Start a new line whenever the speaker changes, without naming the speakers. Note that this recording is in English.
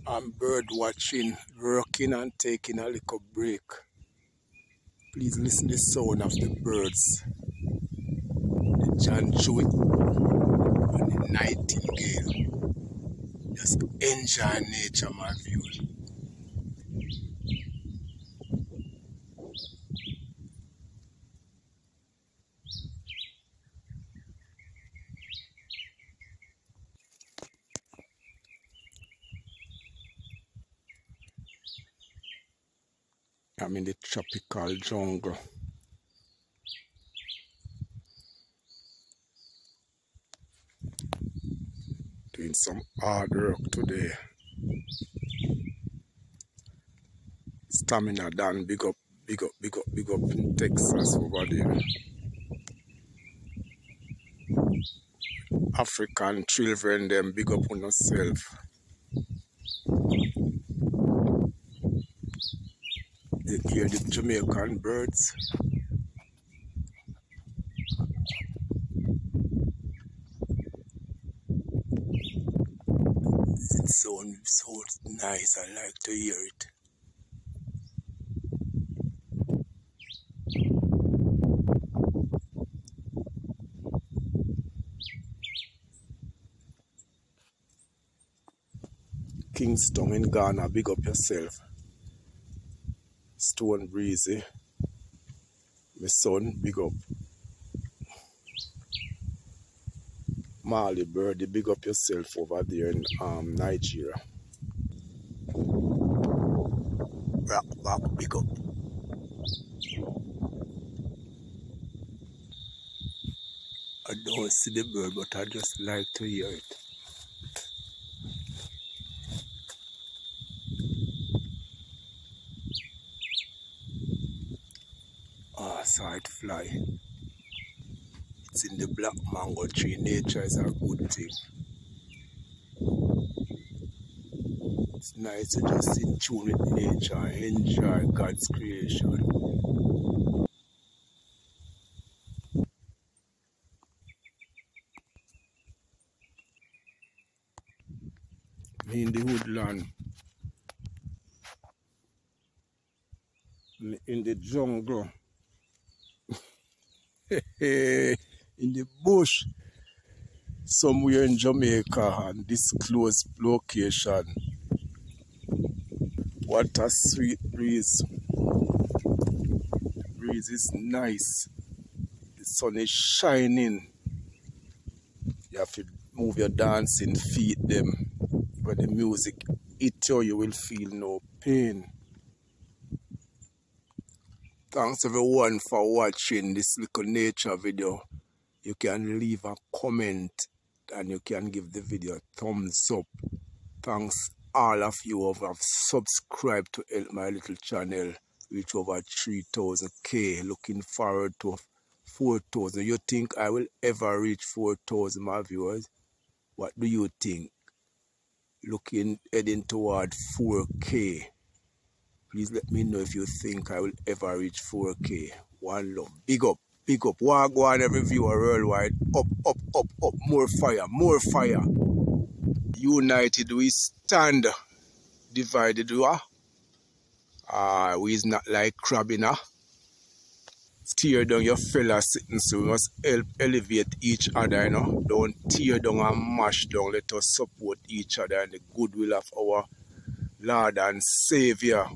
I'm bird watching, working and taking a little break. Please listen to the sound of the birds. The John Tuit and the nightingale. Just enjoy nature, my viewers. I'm in the tropical jungle. Doing some hard work today. Stamina Dan, big up in Texas over there. African children, them big up on yourself. You hear the Jamaican birds. It sounds so nice, I like to hear it. Kingston in Ghana, big up yourself. Stone Breezy, my son, big up. Marley Birdie, big up yourself over there in Nigeria. Rock, big up. I don't see the bird, but I just like to hear it. I saw it fly. It's in the black mango tree. Nature is a good thing. It's nice to just in tune with nature and enjoy God's creation. Me in the woodland, in the jungle, in the bush, somewhere in Jamaica, and this close location. What a sweet breeze. The breeze is nice. The sun is shining. You have to move your dancing feet them. When the music hits you, you will feel no pain. Thanks everyone for watching this little nature video. You can leave a comment and you can give the video a thumbs up. Thanks all of you who have subscribed to help my little channel reach over 3,000k. Looking forward to 4,000. You think I will ever reach 4,000, my viewers? What do you think? Heading toward 4k. Please let me know if you think I will ever reach 4k. One love. Big up. Wagwan every viewer worldwide. Up. More fire. United we stand. Divided we are. We is not like crabbing. Tear down your fellow sitting, so we must help elevate each other, you know. Don't tear down and mash down. Let us support each other in the goodwill of our Lord and Savior.